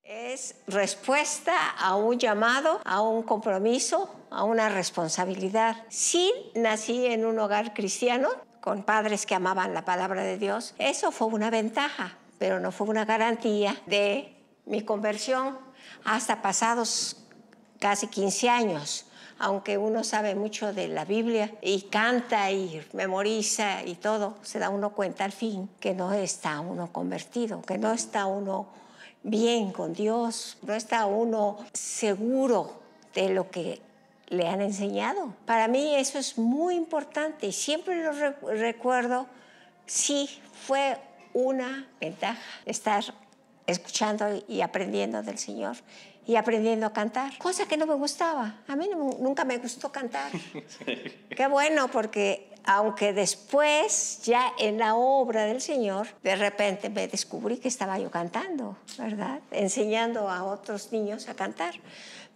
Es respuesta a un llamado, a un compromiso, a una responsabilidad. Sí, nací en un hogar cristiano, con padres que amaban la palabra de Dios. Eso fue una ventaja, pero no fue una garantía de mi conversión hasta pasados casi 15 años. Aunque uno sabe mucho de la Biblia y canta y memoriza y todo, se da uno cuenta al fin que no está uno convertido, que no está uno bien con Dios, no está uno seguro de lo que le han enseñado. Para mí eso es muy importante y siempre lo recuerdo. Sí, fue una ventaja estar escuchando y aprendiendo del Señor y aprendiendo a cantar, cosa que no me gustaba. A mí nunca me gustó cantar. Qué bueno, porque aunque después, ya en la obra del Señor, de repente me descubrí que estaba yo cantando, ¿verdad? Enseñando a otros niños a cantar.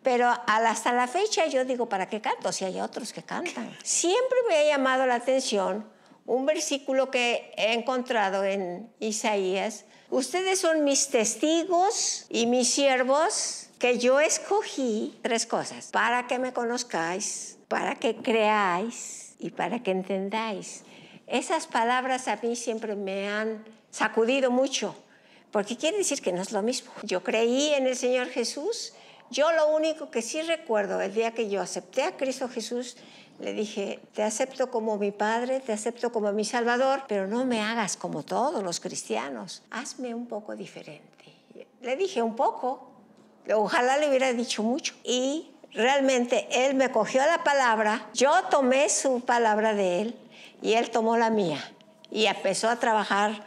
Pero hasta la fecha yo digo, ¿para qué canto si hay otros que cantan? Siempre me ha llamado la atención un versículo que he encontrado en Isaías. Ustedes son mis testigos y mis siervos que yo escogí 3 cosas: para que me conozcáis, para que creáis y para que entendáis. Esas palabras a mí siempre me han sacudido mucho, porque quiere decir que no es lo mismo. Yo creí en el Señor Jesús. Yo lo único que sí recuerdo, el día que yo acepté a Cristo Jesús, le dije, te acepto como mi Padre, te acepto como mi Salvador, pero no me hagas como todos los cristianos, hazme un poco diferente. Le dije un poco, ojalá le hubiera dicho mucho. Y realmente él me cogió la palabra, yo tomé su palabra de él y él tomó la mía. Y empezó a trabajar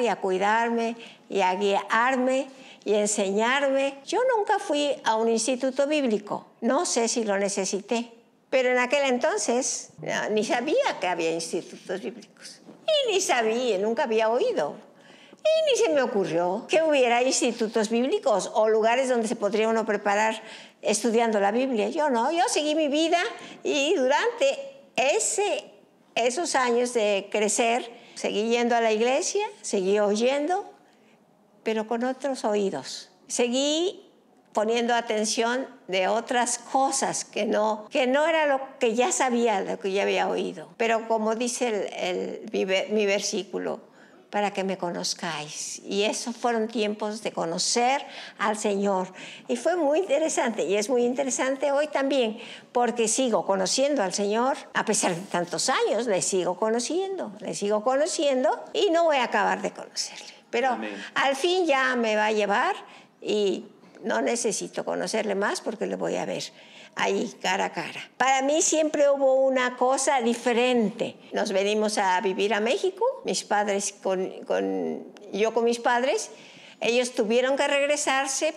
y a cuidarme y a guiarme y a enseñarme. Yo nunca fui a un instituto bíblico, no sé si lo necesité. Pero en aquel entonces ni sabía que había institutos bíblicos. Y ni sabía, nunca había oído. Y ni se me ocurrió que hubiera institutos bíblicos o lugares donde se podría uno preparar estudiando la Biblia. Yo no, yo seguí mi vida y durante esos años de crecer, seguí yendo a la iglesia, seguí oyendo, pero con otros oídos. Seguí poniendo atención de otras cosas que no era lo que ya sabía, lo que ya había oído. Pero como dice mi versículo, para que me conozcáis. Y esos fueron tiempos de conocer al Señor. Y fue muy interesante, y es muy interesante hoy también, porque sigo conociendo al Señor. A pesar de tantos años, le sigo conociendo, y no voy a acabar de conocerle. Pero amén, al fin ya me va a llevar y no necesito conocerle más porque le voy a ver ahí cara a cara. Para mí siempre hubo una cosa diferente. Nos venimos a vivir a México, mis padres yo con mis padres. Ellos tuvieron que regresarse,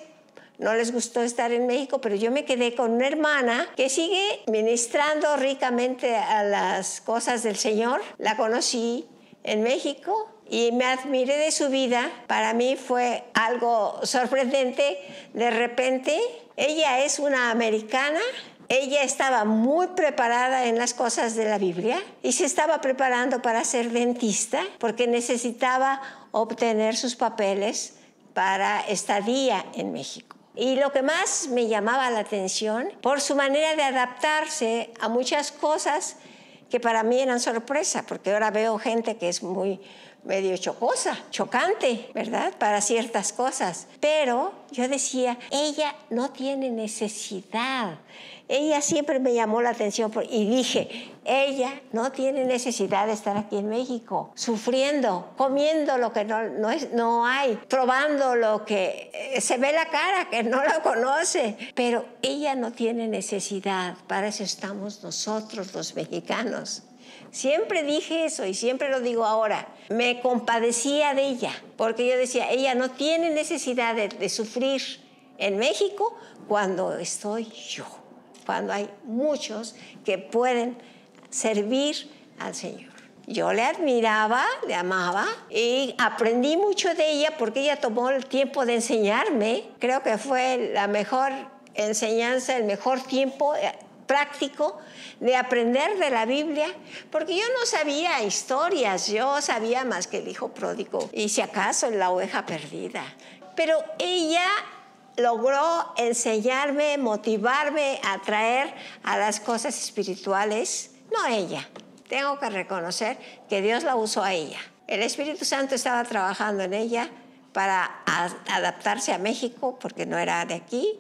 no les gustó estar en México, pero yo me quedé con una hermana que sigue ministrando ricamente a las cosas del Señor. La conocí en México y me admiré de su vida. Para mí fue algo sorprendente. De repente, ella es una americana. Ella estaba muy preparada en las cosas de la Biblia y se estaba preparando para ser dentista porque necesitaba obtener sus papeles para estadía en México. Y lo que más me llamaba la atención, por su manera de adaptarse a muchas cosas que para mí eran sorpresa, porque ahora veo gente que es medio chocante, ¿verdad? Para ciertas cosas. Pero yo decía, ella no tiene necesidad. Ella siempre me llamó la atención y dije, ella no tiene necesidad de estar aquí en México, sufriendo, comiendo lo que no hay, probando lo que se ve la cara, que no la conoce. Pero ella no tiene necesidad, para eso estamos nosotros los mexicanos. Siempre dije eso y siempre lo digo ahora. Me compadecía de ella, porque yo decía, ella no tiene necesidad de sufrir en México cuando estoy yo, cuando hay muchos que pueden servir al Señor. Yo le admiraba, le amaba y aprendí mucho de ella porque ella tomó el tiempo de enseñarme. Creo que fue la mejor enseñanza, el mejor tiempo práctico de aprender de la Biblia, porque yo no sabía historias, yo sabía más que el hijo pródigo y si acaso la oveja perdida, pero ella logró enseñarme, motivarme a atraer a las cosas espirituales. No ella. Tengo que reconocer que Dios la usó a ella. El Espíritu Santo estaba trabajando en ella para adaptarse a México, porque no era de aquí.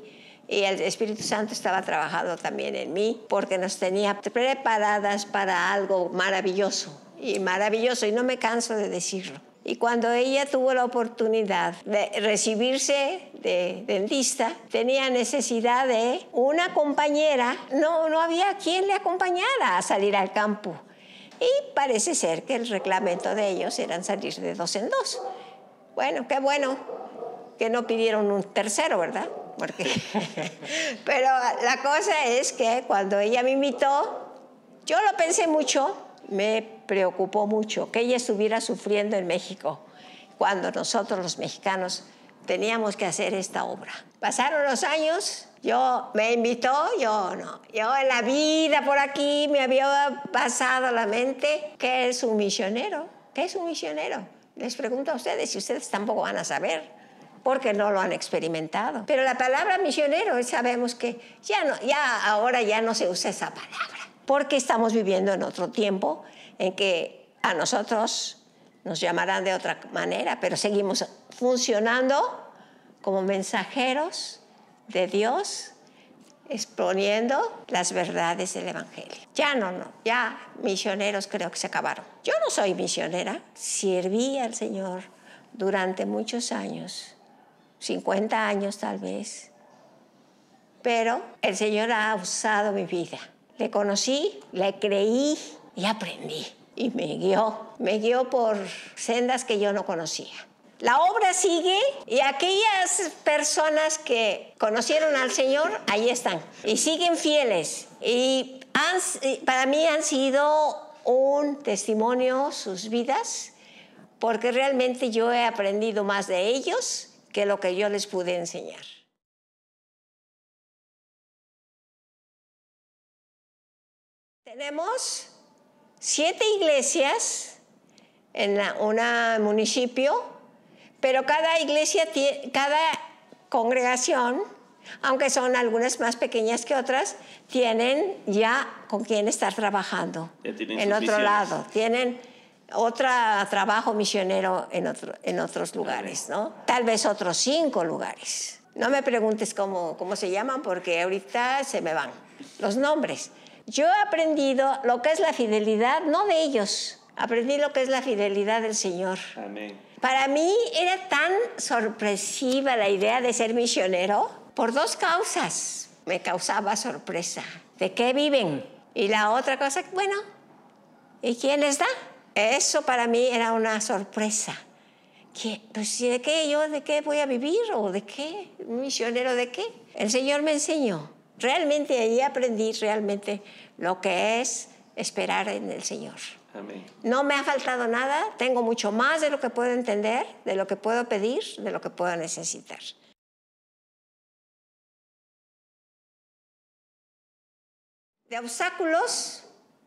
Y el Espíritu Santo estaba trabajando también en mí, porque nos tenía preparadas para algo maravilloso. Y no me canso de decirlo. Y cuando ella tuvo la oportunidad de recibirse de dentista, tenía necesidad de una compañera. No había quien le acompañara a salir al campo. Y parece ser que el reglamento de ellos era salir de 2 en 2. Bueno, qué bueno que no pidieron un tercero, ¿verdad? Pero la cosa es que cuando ella me invitó, yo lo pensé mucho, me preocupó mucho que ella estuviera sufriendo en México cuando nosotros los mexicanos teníamos que hacer esta obra. Pasaron los años, me invitó, yo en la vida por aquí me había pasado la mente, ¿qué es un misionero? ¿Qué es un misionero? Les pregunto a ustedes, y ustedes tampoco van a saber, porque no lo han experimentado. Pero la palabra misionero, sabemos que ahora ya no se usa esa palabra, porque estamos viviendo en otro tiempo en que a nosotros nos llamarán de otra manera, pero seguimos funcionando como mensajeros de Dios, exponiendo las verdades del Evangelio. Ya misioneros creo que se acabaron. Yo no soy misionera, serví al Señor durante muchos años, 50 años tal vez, pero el Señor ha usado mi vida. Le conocí, le creí y aprendí. Y me guió por sendas que yo no conocía. La obra sigue y aquellas personas que conocieron al Señor, ahí están. Y siguen fieles. Y para mí han sido un testimonio sus vidas, porque realmente yo he aprendido más de ellos que lo que yo les pude enseñar. Tenemos 7 iglesias en un municipio, pero cada iglesia, cada congregación, aunque son algunas más pequeñas que otras, tienen ya con quién estar trabajando en otro lado. Tienen otro trabajo misionero en otros lugares, ¿no? Tal vez otros 5 lugares. No me preguntes cómo se llaman, porque ahorita se me van los nombres. Yo he aprendido lo que es la fidelidad, no de ellos, aprendí lo que es la fidelidad del Señor. Amén. Para mí era tan sorpresiva la idea de ser misionero por 2 causas. Me causaba sorpresa. ¿De qué viven? Y la otra cosa, bueno, ¿y quién les da? Eso para mí era una sorpresa. Pues, ¿de qué voy a vivir? ¿O de qué? ¿Un misionero de qué? El Señor me enseñó. Realmente ahí aprendí realmente lo que es esperar en el Señor. Amén. No me ha faltado nada, tengo mucho más de lo que puedo entender, de lo que puedo pedir, de lo que puedo necesitar. De obstáculos,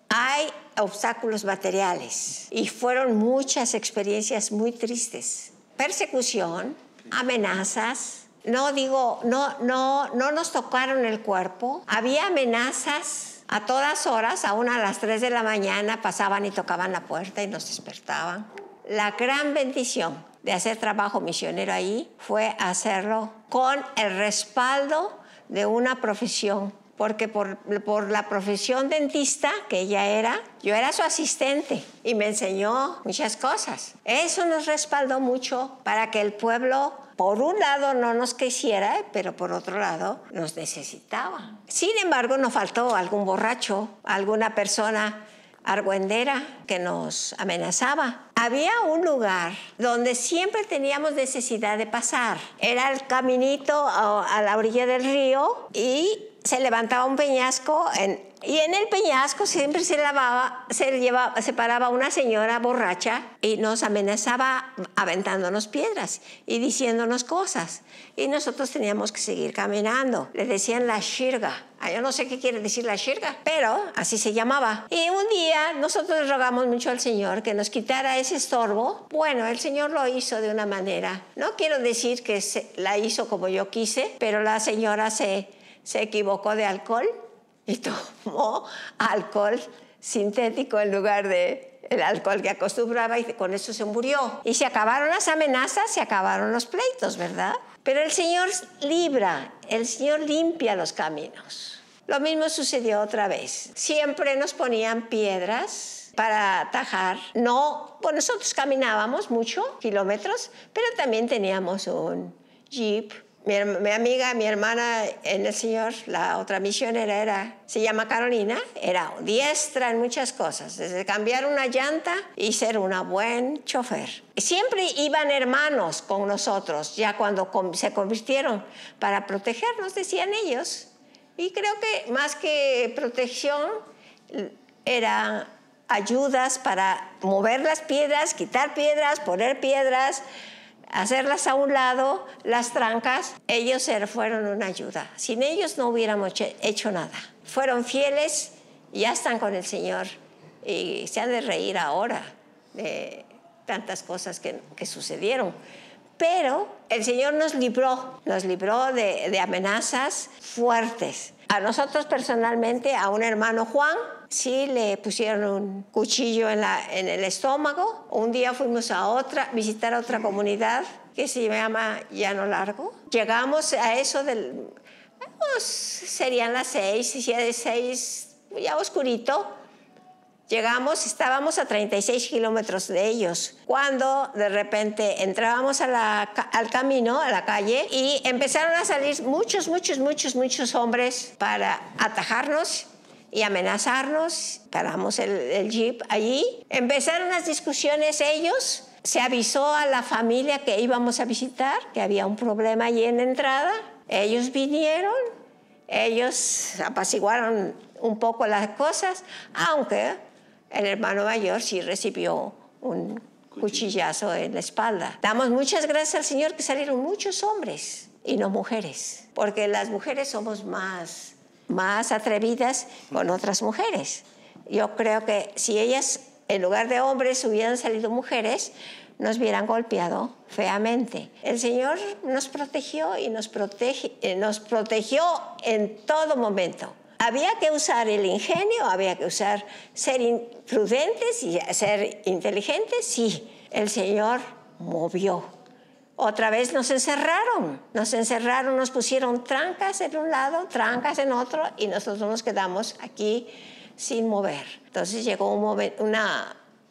hay obstáculos materiales y fueron muchas experiencias muy tristes. Persecución, amenazas. No nos tocaron el cuerpo. Había amenazas a todas horas, aún a las 3 de la mañana pasaban y tocaban la puerta y nos despertaban. La gran bendición de hacer trabajo misionero ahí fue hacerlo con el respaldo de una profesión, porque por la profesión dentista que ella era, yo era su asistente y me enseñó muchas cosas. Eso nos respaldó mucho para que el pueblo, por un lado, no nos quisiera, pero por otro lado, nos necesitaba. Sin embargo, nos faltó algún borracho, alguna persona argüendera que nos amenazaba. Había un lugar donde siempre teníamos necesidad de pasar. Era el caminito a la orilla del río y se levantaba un peñasco y en el peñasco siempre se paraba una señora borracha y nos amenazaba aventándonos piedras y diciéndonos cosas. Y nosotros teníamos que seguir caminando. Le decían la shirga. Yo no sé qué quiere decir la shirga, pero así se llamaba. Y un día nosotros le rogamos mucho al Señor que nos quitara ese estorbo. Bueno, el Señor lo hizo de una manera. No quiero decir que la hizo como yo quise, pero la señora se equivocó de alcohol y tomó alcohol sintético en lugar de el alcohol que acostumbraba y con eso se murió. Y se acabaron las amenazas, se acabaron los pleitos, ¿verdad? Pero el Señor libra, el Señor limpia los caminos. Lo mismo sucedió otra vez. Siempre nos ponían piedras para atajar. No, pues nosotros caminábamos mucho, kilómetros, pero también teníamos un jeep. Mi amiga, mi hermana en el Señor, la otra misionera se llama Carolina, era diestra en muchas cosas, desde cambiar una llanta y ser una buen chofer. Siempre iban hermanos con nosotros, ya cuando se convirtieron, para protegernos, decían ellos. Y creo que más que protección, era ayudas para mover las piedras, quitar piedras, poner piedras, hacerlas a un lado, las trancas. Ellos fueron una ayuda. Sin ellos no hubiéramos hecho nada. Fueron fieles y ya están con el Señor. Y se han de reír ahora de tantas cosas que sucedieron. Pero el Señor nos libró de amenazas fuertes. A nosotros personalmente, a un hermano Juan, sí le pusieron un cuchillo en el estómago. Un día fuimos visitar a otra comunidad que se llama Llano Largo. Llegamos a eso serían las 6, ya oscurito. Llegamos, estábamos a 36 kilómetros de ellos, cuando de repente entrábamos al camino, a la calle, y empezaron a salir muchos hombres para atajarnos y amenazarnos. Paramos el jeep allí. Empezaron las discusiones ellos. Se avisó a la familia que íbamos a visitar, que había un problema allí en la entrada. Ellos vinieron, ellos apaciguaron un poco las cosas, aunque el hermano mayor sí recibió un cuchillazo en la espalda. Damos muchas gracias al Señor que salieron muchos hombres y no mujeres, porque las mujeres somos más atrevidas con otras mujeres. Yo creo que si ellas, en lugar de hombres, hubieran salido mujeres, nos hubieran golpeado feamente. El Señor nos protegió y nos protegió en todo momento. Había que usar el ingenio, había que usar ser prudentes y ser inteligentes. Sí, el Señor movió. Otra vez nos encerraron, nos pusieron trancas en un lado, trancas en otro, y nosotros nos quedamos aquí sin mover. Entonces llegó un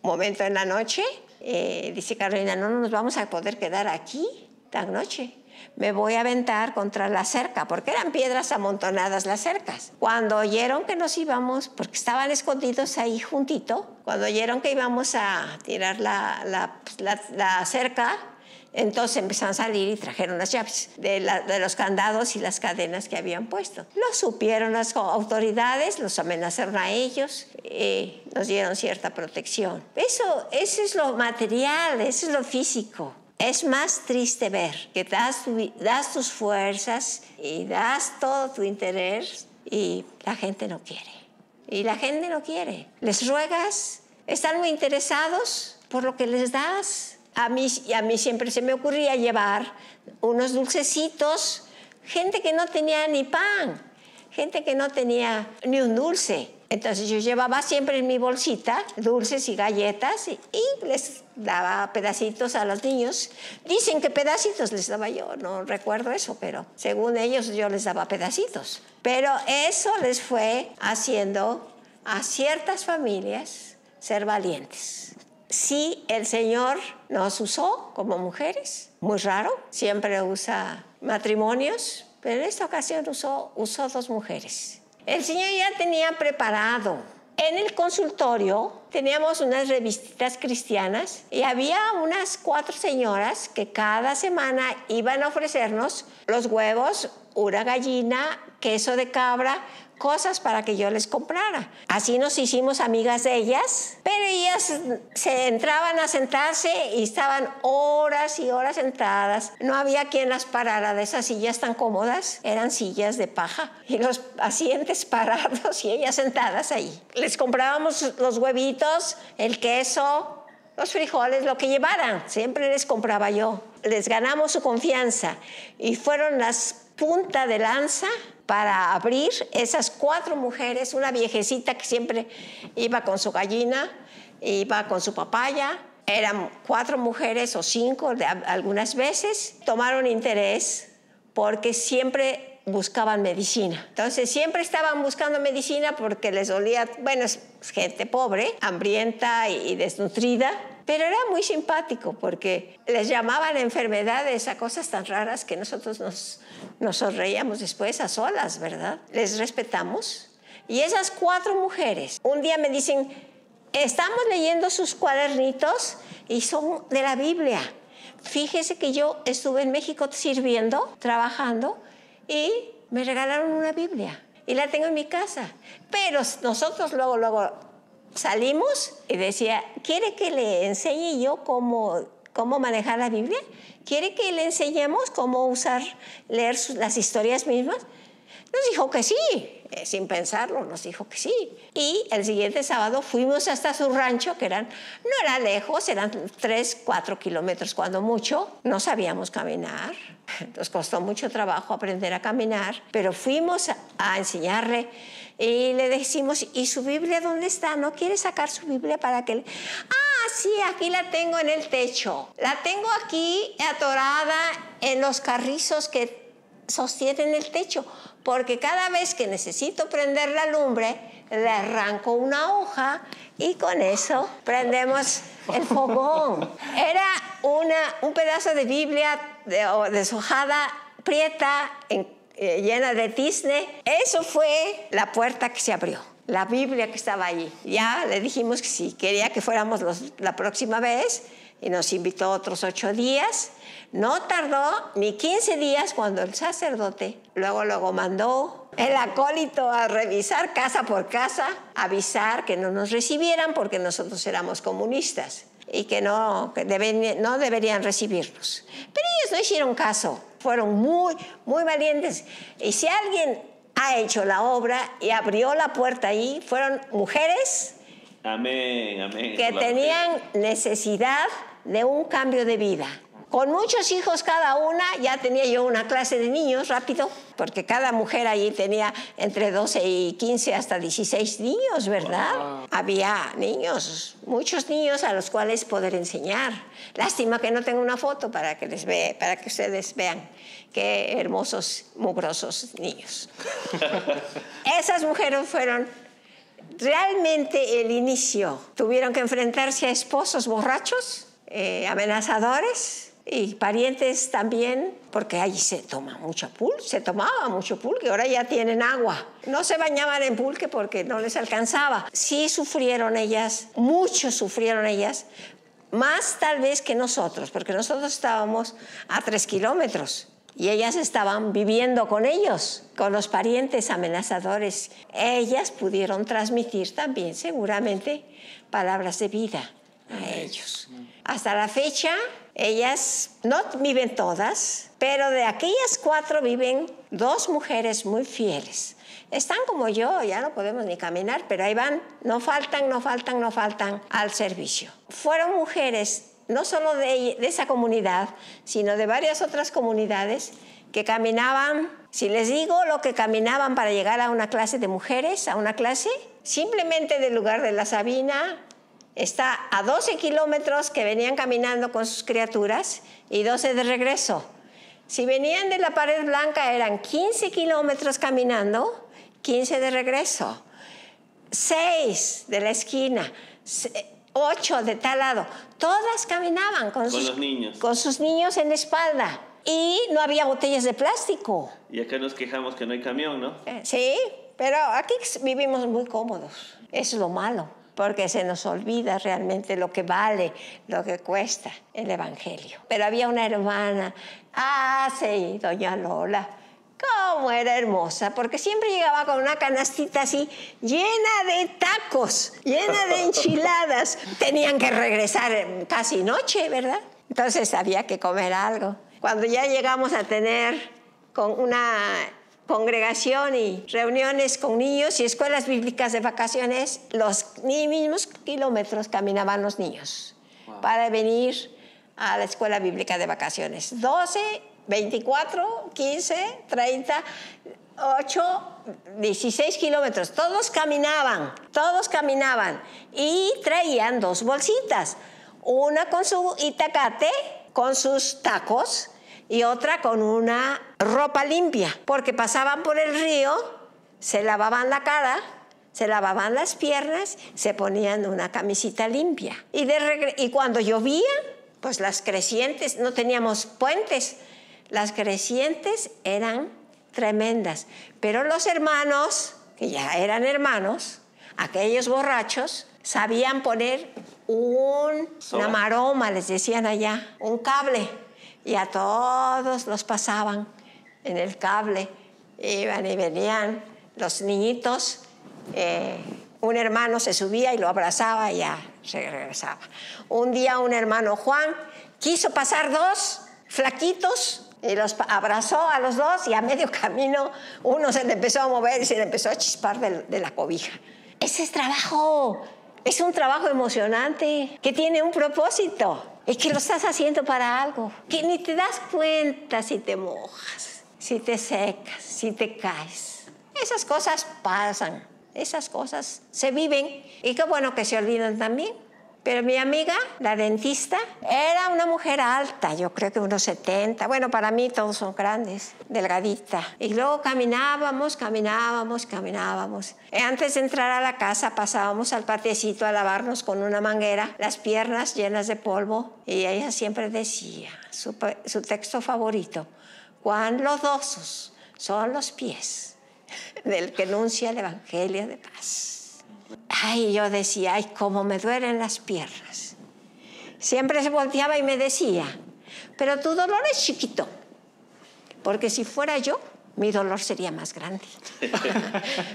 momento en la noche, dice Carolina, no nos vamos a poder quedar aquí tan noche. Me voy a aventar contra la cerca, porque eran piedras amontonadas las cercas. Cuando oyeron que nos íbamos, porque estaban escondidos ahí juntito, cuando oyeron que íbamos a tirar la cerca, entonces empezaron a salir y trajeron las llaves de los candados y las cadenas que habían puesto. Lo supieron las autoridades, los amenazaron a ellos, nos dieron cierta protección. Eso es lo material, eso es lo físico. Es más triste ver que das tus fuerzas y das todo tu interés y la gente no quiere. Y la gente no quiere. Les ruegas, están muy interesados por lo que les das. A mí siempre se me ocurría llevar unos dulcecitos, gente que no tenía ni pan, gente que no tenía ni un dulce. Entonces yo llevaba siempre en mi bolsita dulces y galletas y les daba pedacitos a los niños. Dicen que pedacitos les daba yo, no recuerdo eso, pero según ellos yo les daba pedacitos. Pero eso les fue haciendo a ciertas familias ser valientes. Sí, el Señor nos usó como mujeres, muy raro, siempre usa matrimonios, pero en esta ocasión usó 2 mujeres. El Señor ya tenía preparado. En el consultorio teníamos unas revistitas cristianas y había unas 4 señoras que cada semana iban a ofrecernos los huevos una gallina, queso de cabra, cosas para que yo les comprara. Así nos hicimos amigas de ellas, pero ellas se entraban a sentarse y estaban horas y horas sentadas. No había quien las parara de esas sillas tan cómodas. Eran sillas de paja y los asientos parados y ellas sentadas ahí. Les comprábamos los huevitos, el queso, los frijoles, lo que llevaran. Siempre les compraba yo. Les ganamos su confianza y fueron las punta de lanza para abrir esas 4 mujeres, una viejecita que siempre iba con su gallina, iba con su papaya. Eran 4 mujeres o 5 algunas veces. Tomaron interés porque siempre buscaban medicina. Entonces siempre estaban buscando medicina porque les dolía, bueno, es gente pobre, hambrienta y desnutrida. Pero era muy simpático porque les llamaban enfermedades a cosas tan raras que nosotros nos sonreíamos después a solas, ¿verdad? Les respetamos. Y esas 4 mujeres, un día me dicen, estamos leyendo sus cuadernitos y son de la Biblia. Fíjese que yo estuve en México sirviendo, trabajando, y me regalaron una Biblia. Y la tengo en mi casa. Pero nosotros luego salimos y decía, ¿quiere que le enseñe yo cómo manejar la Biblia? ¿Quiere que le enseñemos cómo leer las historias mismas? Nos dijo que sí, sin pensarlo, nos dijo que sí. Y el siguiente sábado fuimos hasta su rancho, que no era lejos, eran 3-4 kilómetros cuando mucho. No sabíamos caminar, nos costó mucho trabajo aprender a caminar, pero fuimos a enseñarle. Y le decimos, ¿y su Biblia dónde está? ¿No quiere sacar su Biblia para que sí, aquí la tengo en el techo. La tengo aquí atorada en los carrizos que sostienen el techo, porque cada vez que necesito prender la lumbre, le arranco una hoja y con eso prendemos el fogón. Era un pedazo de Biblia deshojada, prieta, llena de tizne. Eso fue la puerta que se abrió, la Biblia que estaba allí. Ya le dijimos que si quería que fuéramos la próxima vez y nos invitó otros 8 días. No tardó ni 15 días cuando el sacerdote luego mandó el acólito a revisar casa por casa, avisar que no nos recibieran porque nosotros éramos comunistas y que no deberían recibirnos. Pero ellos no hicieron caso, fueron muy, muy valientes. Y si alguien ha hecho la obra y abrió la puerta ahí, fueron mujeres que tenían necesidad de un cambio de vida. Con muchos hijos cada una, ya tenía yo una clase de niños rápido, porque cada mujer allí tenía entre 12 y 15 hasta 16 niños, ¿verdad? Wow. Había niños, muchos niños a los cuales poder enseñar. Lástima que no tengo una foto para que ustedes vean qué hermosos, mugrosos niños. Esas mujeres fueron realmente el inicio. Tuvieron que enfrentarse a esposos borrachos, amenazadores, y parientes también, porque allí se tomaba mucho pulque, ahora ya tienen agua. No se bañaban en pulque porque no les alcanzaba. Sí sufrieron ellas, mucho sufrieron ellas, más tal vez que nosotros, porque nosotros estábamos a 3 kilómetros y ellas estaban viviendo con ellos, con los parientes amenazadores. Ellas pudieron transmitir también seguramente palabras de vida a ellos. Hasta la fecha, ellas no viven todas, pero de aquellas 4 viven 2 mujeres muy fieles. Están como yo, ya no podemos ni caminar, pero ahí van, no faltan al servicio. Fueron mujeres no solo de esa comunidad, sino de varias otras comunidades que caminaban. Si les digo lo que caminaban para llegar a una clase de mujeres, simplemente del lugar de la Sabina, está a 12 kilómetros que venían caminando con sus criaturas y 12 de regreso. Si venían de la Pared Blanca eran 15 kilómetros caminando, 15 de regreso. 6 de la esquina, 8 de tal lado. Todas caminaban con sus niños en la espalda. Y no había botellas de plástico. Y acá nos quejamos que no hay camión, ¿no? Sí, pero aquí vivimos muy cómodos. Eso es lo malo, porque se nos olvida realmente lo que vale, lo que cuesta el Evangelio. Pero había una hermana, sí, doña Lola, cómo era hermosa, porque siempre llegaba con una canastita así llena de tacos, llena de enchiladas. Tenían que regresar casi noche, ¿verdad? Entonces había que comer algo. Cuando ya llegamos a tener con una congregación y reuniones con niños y escuelas bíblicas de vacaciones, los mismos kilómetros caminaban los niños para venir a la escuela bíblica de vacaciones. 12, 24, 15, 30, 8, 16 kilómetros. Todos caminaban y traían 2 bolsitas. Una con su itacate, con sus tacos, y otra con una ropa limpia, porque pasaban por el río, se lavaban la cara, se lavaban las piernas, se ponían una camisita limpia. Y cuando llovía, pues las crecientes, no teníamos puentes, las crecientes eran tremendas. Pero los hermanos, que ya eran hermanos, aquellos borrachos, sabían poner una maroma, les decían allá, un cable, y a todos los pasaban en el cable. Iban y venían los niñitos, un hermano se subía y lo abrazaba y ya se regresaba. Un día un hermano Juan quiso pasar 2 flaquitos y los abrazó a los 2, y a medio camino uno se le empezó a mover y se le empezó a chispar de la cobija. Ese es trabajo, es un trabajo emocionante que tiene un propósito y que lo estás haciendo para algo, que ni te das cuenta si te mojas, si te secas, si te caes. Esas cosas pasan, esas cosas se viven, y qué bueno que se olvidan también. Pero mi amiga, la dentista, era una mujer alta, yo creo que unos 70. Bueno, para mí todos son grandes, delgadita. Y luego caminábamos. Antes de entrar a la casa pasábamos al patiecito a lavarnos con una manguera, las piernas llenas de polvo. Y ella siempre decía, su texto favorito: cuán lodosos son los pies del que anuncia el evangelio de paz. Ay, yo decía, ay, cómo me duelen las piernas. Siempre se volteaba y me decía, pero tu dolor es chiquito, porque si fuera yo, mi dolor sería más grande.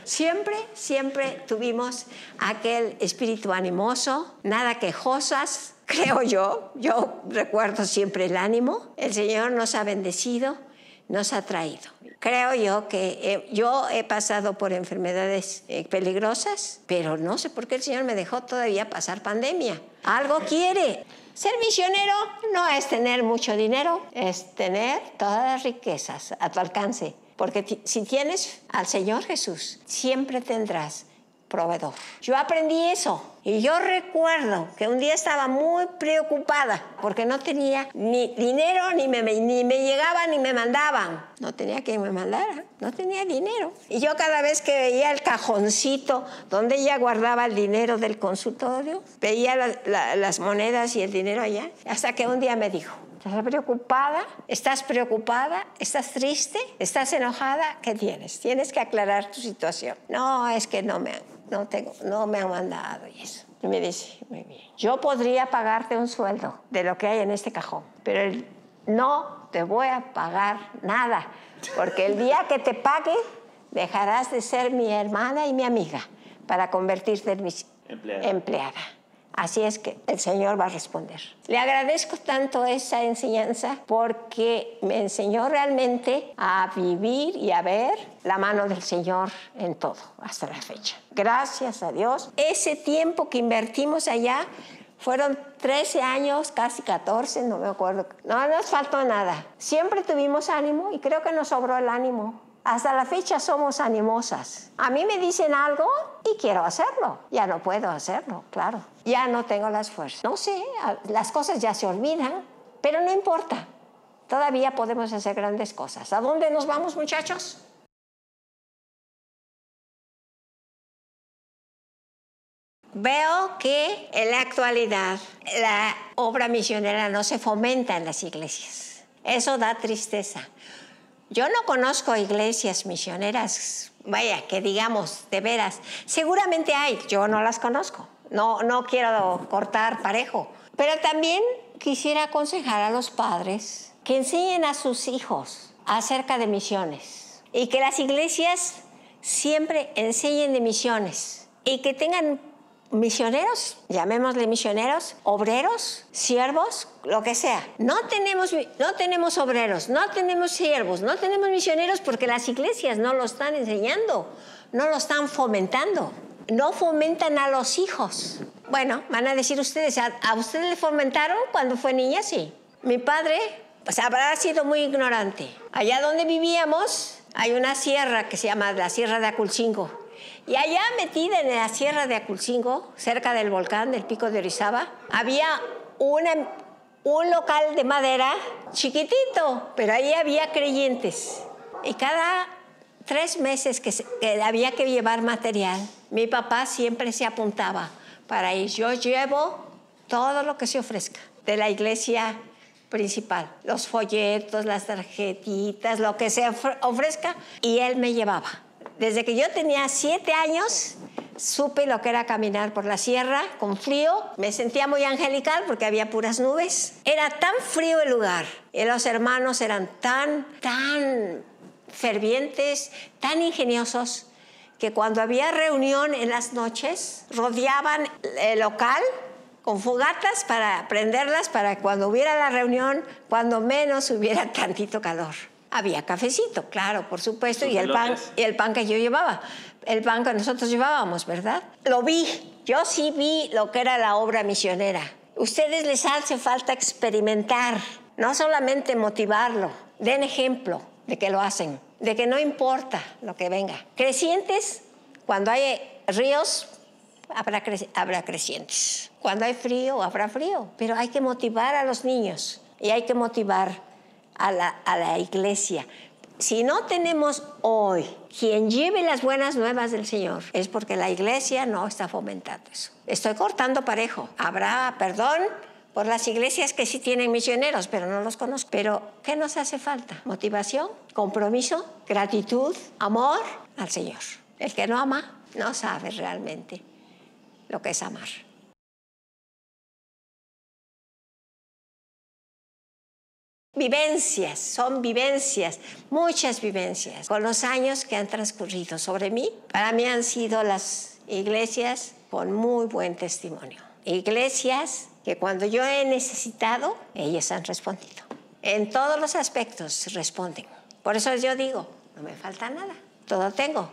Siempre tuvimos aquel espíritu animoso, nada quejosas, creo yo. Yo recuerdo siempre el ánimo. El Señor nos ha bendecido, nos ha traído. Creo yo que yo he pasado por enfermedades peligrosas, pero no sé por qué el Señor me dejó todavía pasar pandemia. Algo quiere. Ser misionero no es tener mucho dinero, es tener todas las riquezas a tu alcance. Porque si tienes al Señor Jesús, siempre tendrás proveedor. Yo aprendí eso, y yo recuerdo que un día estaba muy preocupada porque no tenía ni dinero, ni me llegaban ni me mandaban. No tenía quien me mandara, no tenía dinero. Y yo cada vez que veía el cajoncito donde ella guardaba el dinero del consultorio, veía las monedas y el dinero allá, hasta que un día me dijo: ¿estás preocupada? ¿Estás triste? ¿Estás enojada? ¿Qué tienes? Tienes que aclarar tu situación. No, es que no me han mandado y eso. Y me dice, muy bien, yo podría pagarte un sueldo de lo que hay en este cajón, pero no te voy a pagar nada, porque el día que te pague dejarás de ser mi hermana y mi amiga para convertirte en mi empleada. Así es que el Señor va a responder. Le agradezco tanto esa enseñanza, porque me enseñó realmente a vivir y a ver la mano del Señor en todo, hasta la fecha. Gracias a Dios. Ese tiempo que invertimos allá fueron 13 años, casi 14, no me acuerdo. No nos faltó nada. Siempre tuvimos ánimo, y creo que nos sobró el ánimo. Hasta la fecha somos animosas. A mí me dicen algo y quiero hacerlo. Ya no puedo hacerlo, claro. Ya no tengo las fuerzas. No sé, las cosas ya se olvidan, pero no importa. Todavía podemos hacer grandes cosas. ¿A dónde nos vamos, muchachos? Veo que en la actualidad la obra misionera no se fomenta en las iglesias. Eso da tristeza. Yo no conozco iglesias misioneras, vaya, que digamos, de veras. Seguramente hay, yo no las conozco. No quiero cortar parejo. Pero también quisiera aconsejar a los padres que enseñen a sus hijos acerca de misiones. Y que las iglesias siempre enseñen de misiones y que tengan misioneros, llamémosle misioneros, obreros, siervos, lo que sea. No tenemos obreros, no tenemos siervos, no tenemos misioneros porque las iglesias no lo están enseñando, no lo están fomentando. No fomentan a los hijos. Bueno, van a decir ustedes, ¿a ustedes le fomentaron cuando fue niña? Sí. Mi padre, pues habrá sido muy ignorante. Allá donde vivíamos hay una sierra que se llama la Sierra de Aculcingo. Y allá metida en la Sierra de Aculcingo, cerca del volcán del Pico de Orizaba, había un local de madera chiquitito, pero ahí había creyentes. Y cada 3 meses que había que llevar material, mi papá siempre se apuntaba para ir. Yo llevo todo lo que se ofrezca de la iglesia principal, los folletos, las tarjetitas, lo que se ofrezca, y él me llevaba. Desde que yo tenía 7 años, supe lo que era caminar por la sierra con frío. Me sentía muy angelical porque había puras nubes. Era tan frío el lugar y los hermanos eran tan fervientes, tan ingeniosos, que cuando había reunión en las noches, rodeaban el local con fogatas para prenderlas para cuando hubiera la reunión, cuando menos hubiera tantito calor. Había cafecito, claro, por supuesto, y el pan que yo llevaba, el pan que nosotros llevábamos, ¿verdad? Lo vi, yo sí vi lo que era la obra misionera. Ustedes les hace falta experimentar, no solamente motivarlo, den ejemplo de que lo hacen, de que no importa lo que venga. Crecientes, cuando hay ríos, habrá crecientes. Cuando hay frío, habrá frío. Pero hay que motivar a los niños y hay que motivar a la iglesia. Si no tenemos hoy quien lleve las buenas nuevas del Señor, es porque la iglesia no está fomentando eso. Estoy cortando parejo. Habrá perdón por las iglesias que sí tienen misioneros, pero no los conozco. Pero, ¿qué nos hace falta? Motivación, compromiso, gratitud, amor al Señor. El que no ama no sabe realmente lo que es amar. Vivencias, son vivencias, muchas vivencias. Con los años que han transcurrido sobre mí, para mí han sido las iglesias con muy buen testimonio. Iglesias que cuando yo he necesitado, ellas han respondido. En todos los aspectos responden. Por eso yo digo, no me falta nada, todo tengo.